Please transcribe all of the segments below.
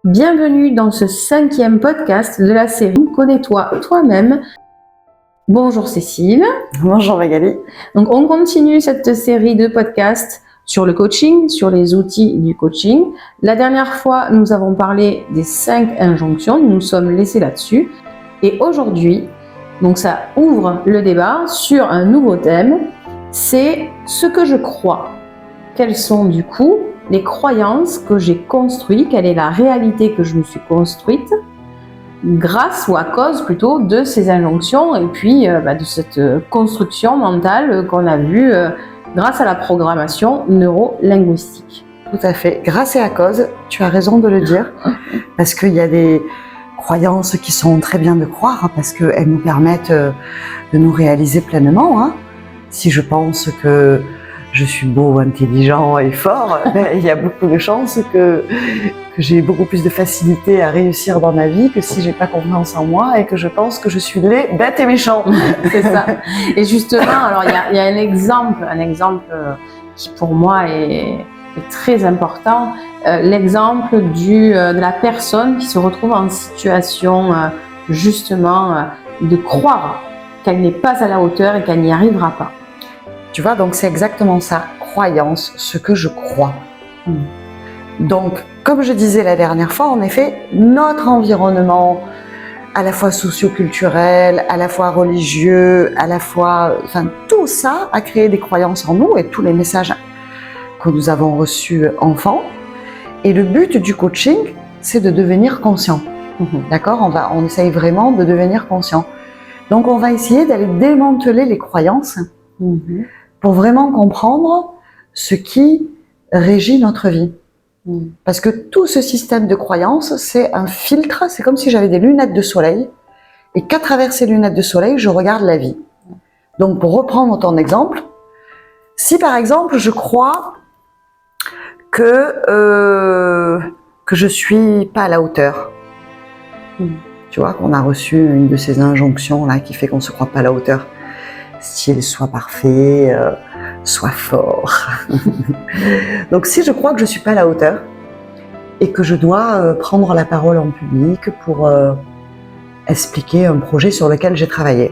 Bienvenue dans ce 5e podcast de la série Connais-toi toi-même. Bonjour Cécile. Bonjour Magali. Donc on continue cette série de podcasts sur le coaching, sur les outils du coaching. La dernière fois, nous avons parlé des 5 injonctions, nous nous sommes laissés là-dessus. Et aujourd'hui, donc ça ouvre le débat sur un nouveau thème, c'est ce que je crois. Quelles sont du coup les croyances que j'ai construites, quelle est la réalité que je me suis construite grâce ou à cause plutôt de ces injonctions et puis de cette construction mentale qu'on a vue grâce à la programmation neuro-linguistique. Tout à fait. Grâce et à cause, tu as raison de le dire, parce qu'il y a des croyances qui sont très bien de croire, parce qu'elles nous permettent de nous réaliser pleinement. Hein. Si je pense que je suis beau, intelligent et fort, il y a beaucoup de chances que j'ai beaucoup plus de facilité à réussir dans ma vie que si j'ai pas confiance en moi et que je pense que je suis laid, bête et méchant. C'est ça. Et justement, alors il y a un exemple qui pour moi est très important, l'exemple de la personne qui se retrouve en situation justement de croire qu'elle n'est pas à la hauteur et qu'elle n'y arrivera pas. Tu vois, donc c'est exactement ça, croyance, ce que je crois. Donc, comme je disais la dernière fois, en effet, notre environnement, à la fois socio-culturel, à la fois religieux, à la fois, tout ça a créé des croyances en nous et tous les messages que nous avons reçus enfants. Et le but du coaching, c'est de devenir conscient. D'accord ? On essaye vraiment de devenir conscient. Donc, on va essayer d'aller démanteler les croyances pour vraiment comprendre ce qui régit notre vie. Parce que tout ce système de croyances, c'est un filtre, c'est comme si j'avais des lunettes de soleil, et qu'à travers ces lunettes de soleil, je regarde la vie. Donc pour reprendre ton exemple, si par exemple je crois que je suis pas à la hauteur, tu vois, qu'on a reçu une de ces injonctions là qui fait qu'on se croit pas à la hauteur, style soit parfait, soit fort. Donc si je crois que je suis pas à la hauteur et que je dois prendre la parole en public pour expliquer un projet sur lequel j'ai travaillé,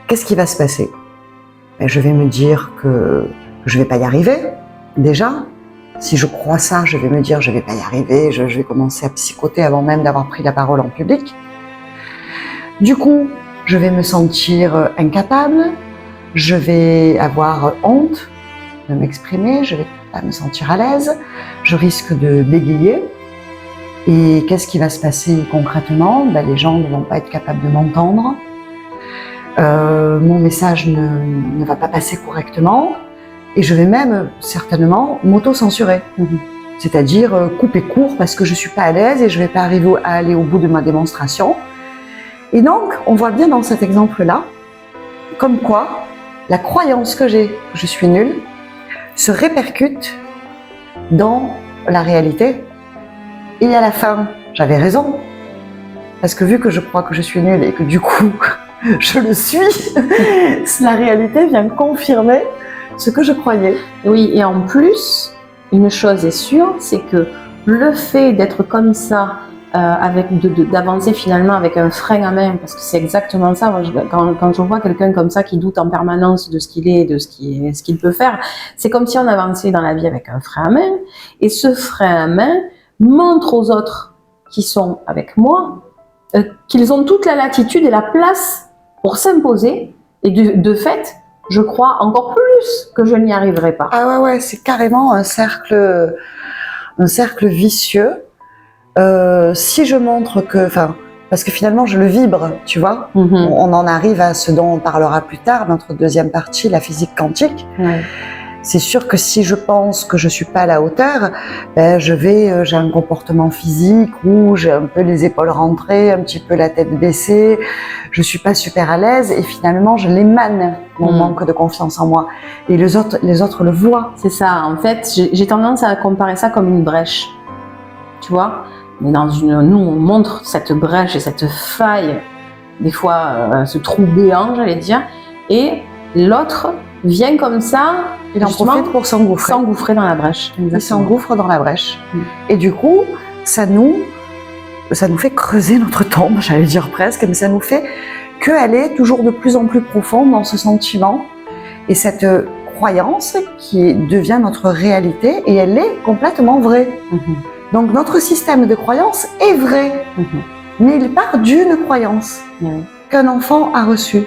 qu'est-ce qui va se passer ? Je vais me dire que je vais pas y arriver, déjà. Si je crois ça, je vais me dire je vais pas y arriver, je vais commencer à psychoter avant même d'avoir pris la parole en public. Du coup, je vais me sentir incapable, je vais avoir honte de m'exprimer, je vais pas me sentir à l'aise, je risque de bégayer. Et qu'est-ce qui va se passer concrètement ? Les gens ne vont pas être capables de m'entendre, mon message ne va pas passer correctement, et je vais même certainement m'auto-censurer. C'est-à-dire couper court parce que je suis pas à l'aise et je vais pas arriver à aller au bout de ma démonstration. Et donc, on voit bien dans cet exemple-là, comme quoi la croyance que j'ai, que je suis nulle, se répercute dans la réalité. Et à la fin, j'avais raison. Parce que vu que je crois que je suis nulle et que du coup, je le suis, la réalité vient confirmer ce que je croyais. Oui, et en plus, une chose est sûre, c'est que le fait d'être comme ça, d'avancer finalement avec un frein à main, parce que c'est exactement ça. Moi, quand je vois quelqu'un comme ça qui doute en permanence de ce qu'il est, de ce qu'il peut faire, c'est comme si on avançait dans la vie avec un frein à main, et ce frein à main montre aux autres qui sont avec moi qu'ils ont toute la latitude et la place pour s'imposer, et de fait, je crois encore plus que je n'y arriverai pas. Ah ouais, c'est carrément un cercle vicieux. Si je montre que, parce que finalement je le vibre, tu vois, on en arrive à ce dont on parlera plus tard, notre deuxième partie, la physique quantique. C'est sûr que si je pense que je suis pas à la hauteur, j'ai un comportement physique où j'ai un peu les épaules rentrées, un petit peu la tête baissée, je suis pas super à l'aise et finalement je l'émane, mon manque de confiance en moi. Et les autres le voient. C'est ça, en fait, j'ai tendance à comparer ça comme une brèche, tu vois. Nous, on montre cette brèche et cette faille, des fois ce trou béant, j'allais dire, et l'autre vient comme ça, il en profite pour s'engouffrer dans la brèche. Il s'engouffre dans la brèche. Et du coup, ça nous fait creuser notre tombe, j'allais dire presque, mais ça nous fait qu'aller toujours de plus en plus profond dans ce sentiment et cette croyance qui devient notre réalité et elle est complètement vraie. Donc notre système de croyance est vrai, mais il part d'une croyance qu'un enfant a reçue.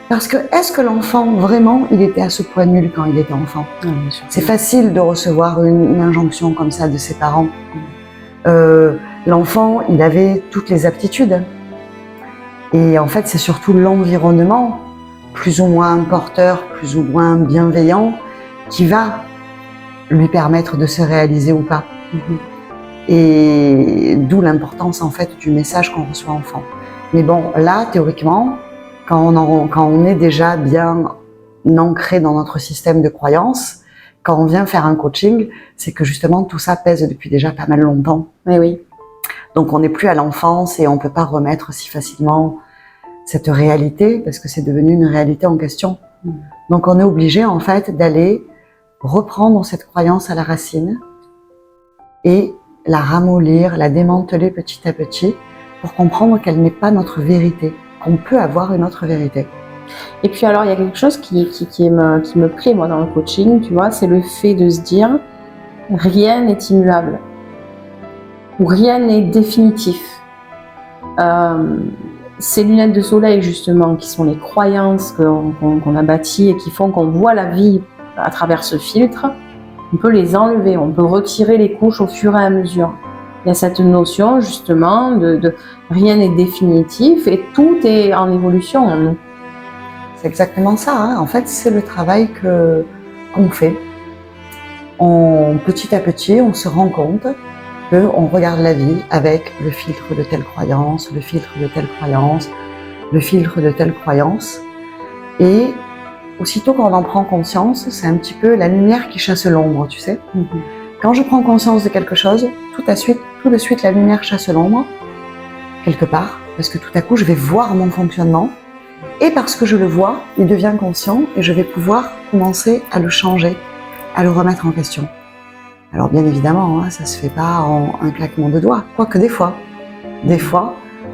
Parce que est-ce que l'enfant, vraiment, il était à ce point nul quand il était enfant? C'est facile de recevoir une injonction comme ça de ses parents. L'enfant, il avait toutes les aptitudes. Et en fait, c'est surtout l'environnement, plus ou moins porteur, plus ou moins bienveillant, qui va lui permettre de se réaliser ou pas. Et d'où l'importance en fait du message qu'on reçoit enfant. Mais bon, là, théoriquement, quand on est déjà bien ancré dans notre système de croyances, quand on vient faire un coaching, c'est que justement tout ça pèse depuis déjà pas mal longtemps. Oui. Donc on n'est plus à l'enfance et on peut pas remettre si facilement cette réalité parce que c'est devenu une réalité en question. Donc on est obligé en fait d'aller reprendre cette croyance à la racine et la ramollir, la démanteler petit à petit pour comprendre qu'elle n'est pas notre vérité, qu'on peut avoir une autre vérité. Et puis alors, il y a quelque chose qui me plaît, moi, dans le coaching, tu vois, c'est le fait de se dire rien n'est immuable ou rien n'est définitif. Ces lunettes de soleil, justement, qui sont les croyances qu'on a bâties et qui font qu'on voit la vie à travers ce filtre, on peut les enlever, on peut retirer les couches au fur et à mesure. Il y a cette notion, justement, de rien n'est définitif et tout est en évolution en nous. C'est exactement ça, hein. En fait, c'est le travail qu'on fait. Petit à petit, on se rend compte qu'on regarde la vie avec le filtre de telle croyance, le filtre de telle croyance, le filtre de telle croyance. Et aussitôt qu'on en prend conscience, c'est un petit peu la lumière qui chasse l'ombre, tu sais. Quand je prends conscience de quelque chose, tout de suite, la lumière chasse l'ombre, quelque part, parce que tout à coup, je vais voir mon fonctionnement. Et parce que je le vois, il devient conscient et je vais pouvoir commencer à le changer, à le remettre en question. Alors bien évidemment, hein, ça se fait pas en un claquement de doigts, quoique des fois,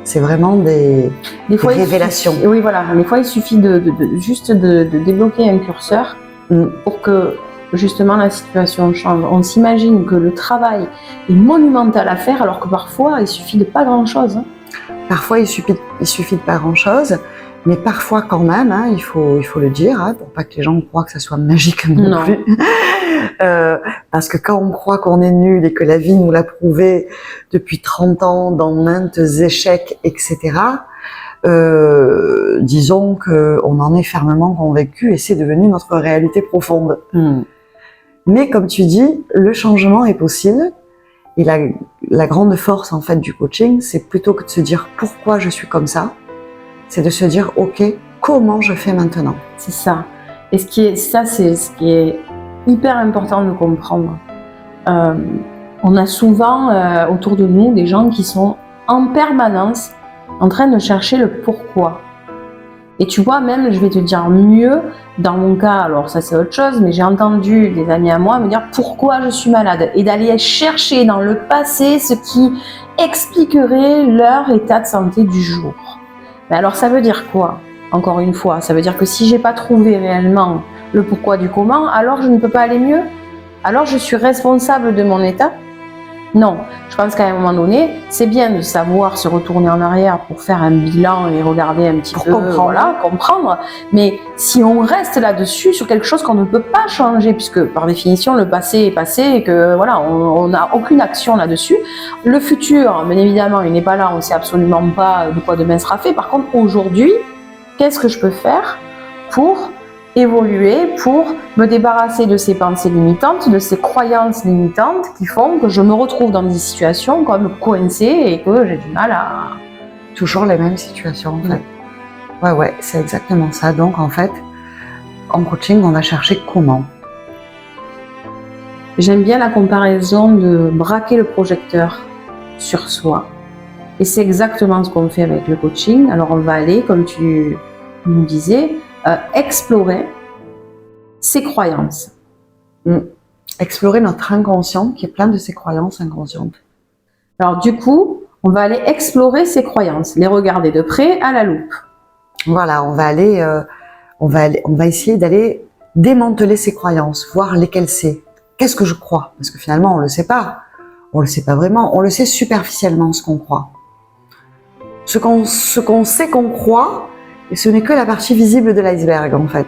c'est vraiment des révélations. Oui, voilà. Des fois, il suffit juste de débloquer un curseur pour que justement la situation change. On s'imagine que le travail est monumental à faire, alors que parfois, il suffit de pas grand-chose. Hein. Parfois, il suffit de pas grand-chose. Mais parfois quand même, hein, il faut le dire, hein, pour pas que les gens croient que ça soit magique non plus. Parce que quand on croit qu'on est nul et que la vie nous l'a prouvé depuis 30 ans dans maintes échecs, etc., disons qu'on en est fermement convaincu et c'est devenu notre réalité profonde. Mais comme tu dis, le changement est possible. Et la grande force en fait du coaching, c'est plutôt que de se dire pourquoi je suis comme ça, c'est de se dire, ok, comment je fais maintenant? C'est ça. Et c'est ce qui est hyper important de comprendre. On a souvent autour de nous des gens qui sont en permanence en train de chercher le pourquoi. Et tu vois, même, je vais te dire mieux, dans mon cas, alors ça c'est autre chose, mais j'ai entendu des amis à moi me dire pourquoi je suis malade et d'aller chercher dans le passé ce qui expliquerait leur état de santé du jour. Mais alors ça veut dire quoi? Encore une fois, ça veut dire que si j'ai pas trouvé réellement le pourquoi du comment, alors je ne peux pas aller mieux? Alors je suis responsable de mon état? Non, je pense qu'à un moment donné, c'est bien de savoir se retourner en arrière pour faire un bilan et regarder un petit peu, comprendre. Mais si on reste là-dessus sur quelque chose qu'on ne peut pas changer, puisque par définition le passé est passé et que voilà, on n'a aucune action là-dessus. Le futur, bien évidemment, il n'est pas là, on ne sait absolument pas de quoi demain sera fait. Par contre, aujourd'hui, qu'est-ce que je peux faire pour évoluer, pour me débarrasser de ces pensées limitantes, de ces croyances limitantes qui font que je me retrouve dans des situations comme coincée et que j'ai du mal à... Toujours les mêmes situations en fait. Ouais, c'est exactement ça. Donc en fait, en coaching, on va chercher comment. J'aime bien la comparaison de braquer le projecteur sur soi. Et c'est exactement ce qu'on fait avec le coaching. Alors on va aller, comme tu nous disais, explorer ses croyances. Explorer notre inconscient qui est plein de ces croyances inconscientes. Alors du coup, on va aller explorer ces croyances, les regarder de près à la loupe. Voilà, on va essayer d'aller démanteler ces croyances, voir lesquelles c'est. Qu'est-ce que je crois? Parce que finalement, on le sait pas. On le sait pas vraiment. On le sait superficiellement, ce qu'on croit. Ce qu'on sait qu'on croit, et ce n'est que la partie visible de l'iceberg, en fait.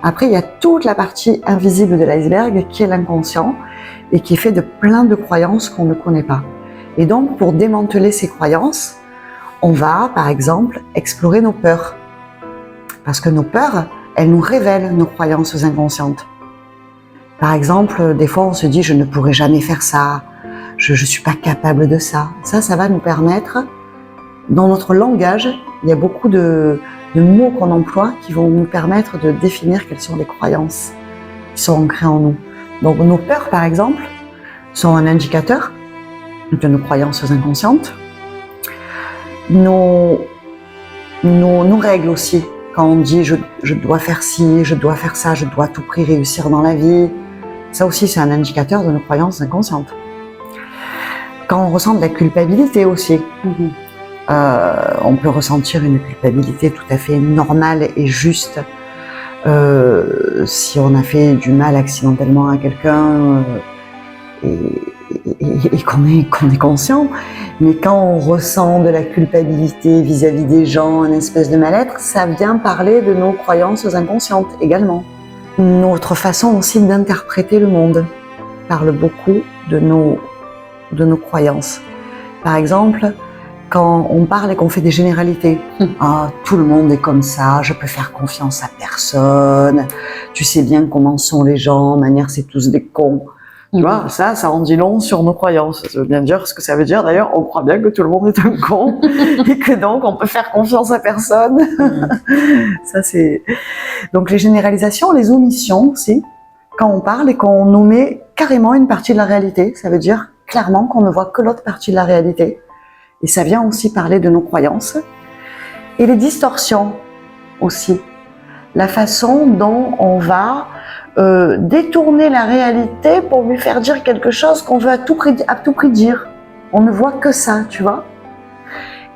Après, il y a toute la partie invisible de l'iceberg qui est l'inconscient et qui est fait de plein de croyances qu'on ne connaît pas. Et donc, pour démanteler ces croyances, on va, par exemple, explorer nos peurs. Parce que nos peurs, elles nous révèlent nos croyances inconscientes. Par exemple, des fois, on se dit « je ne pourrai jamais faire ça »,« je ne suis pas capable de ça ». Ça va nous permettre, dans notre langage, il y a beaucoup de mots qu'on emploie qui vont nous permettre de définir quelles sont les croyances qui sont ancrées en nous. Donc nos peurs, par exemple, sont un indicateur de nos croyances inconscientes. Nos règles aussi, quand on dit je dois faire ci, je dois faire ça, je dois à tout prix réussir dans la vie, ça aussi c'est un indicateur de nos croyances inconscientes. Quand on ressent de la culpabilité aussi, on peut ressentir une culpabilité tout à fait normale et juste si on a fait du mal accidentellement à quelqu'un et qu'on est conscient, mais quand on ressent de la culpabilité vis-à-vis des gens, une espèce de mal-être, ça vient parler de nos croyances inconscientes également. Notre façon aussi d'interpréter le monde parle beaucoup de nos croyances. Par exemple, quand on parle et qu'on fait des généralités, ah, tout le monde est comme ça, je peux faire confiance à personne, tu sais bien comment sont les gens, de manière c'est tous des cons. Tu vois, ça en dit long sur nos croyances. Ça veut bien dire ce que ça veut dire. D'ailleurs, on croit bien que tout le monde est un con et que donc on peut faire confiance à personne. Ça c'est. Donc les généralisations, les omissions aussi, quand on parle et qu'on omet carrément une partie de la réalité, ça veut dire clairement qu'on ne voit que l'autre partie de la réalité. Et ça vient aussi parler de nos croyances. Et les distorsions aussi. La façon dont on va détourner la réalité pour lui faire dire quelque chose qu'on veut à tout prix dire. On ne voit que ça, tu vois.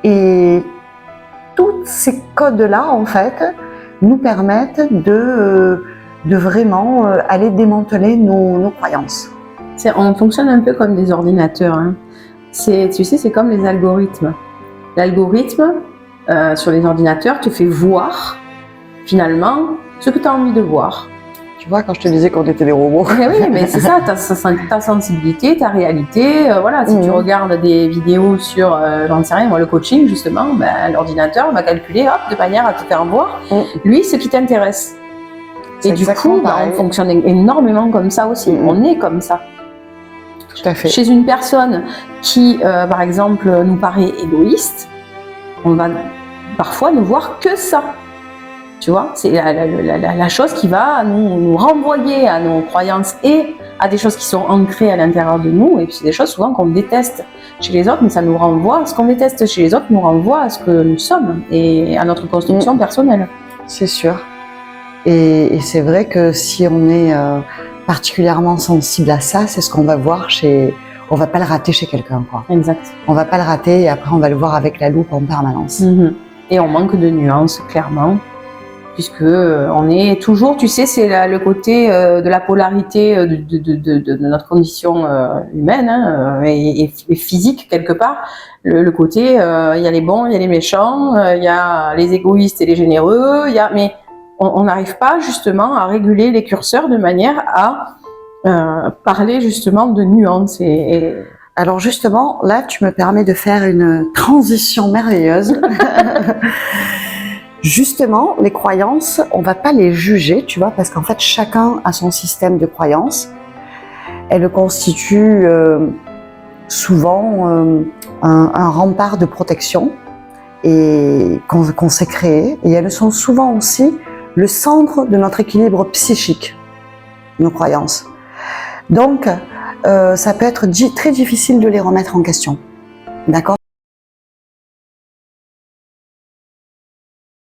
Et tous ces codes-là, en fait, nous permettent de vraiment aller démanteler nos croyances. On fonctionne un peu comme des ordinateurs. Hein. Tu sais, c'est comme les algorithmes. L'algorithme, sur les ordinateurs, te fait voir, finalement, ce que tu as envie de voir. Tu vois, quand je te disais qu'on était des robots. Oui, mais c'est ça, ta sensibilité, ta réalité. Voilà, si tu regardes des vidéos sur, j'en sais rien, moi, le coaching, justement, l'ordinateur va calculer, hop, de manière à te faire voir, lui, ce qui t'intéresse. Et du coup, on fonctionne énormément comme ça aussi. On est comme ça. Tout à fait. Chez une personne qui, par exemple, nous paraît égoïste, on va parfois ne voir que ça. Tu vois, c'est la chose qui va nous renvoyer à nos croyances et à des choses qui sont ancrées à l'intérieur de nous. Et puis c'est des choses souvent qu'on déteste chez les autres, mais ça nous renvoie, ce qu'on déteste chez les autres nous renvoie à ce que nous sommes et à notre construction personnelle. C'est sûr. Et c'est vrai que si on est particulièrement sensible à ça, c'est ce qu'on va voir on va pas le rater chez quelqu'un, quoi. Exact. On va pas le rater et après on va le voir avec la loupe en permanence. Et on manque de nuances, clairement. Puisque on est toujours, tu sais, c'est le côté de la polarité de notre condition humaine et physique quelque part. Le côté, il y a les bons, il y a les méchants, il y a les égoïstes et les généreux. Mais on n'arrive pas justement à réguler les curseurs de manière à parler justement de nuances. Alors justement, là, tu me permets de faire une transition merveilleuse. Justement, les croyances, on va pas les juger, tu vois, parce qu'en fait, chacun a son système de croyances. Elles constituent souvent un rempart de protection et qu'on s'est créé. Et elles sont souvent aussi le centre de notre équilibre psychique, nos croyances. Donc, ça peut être très difficile de les remettre en question. D'accord ?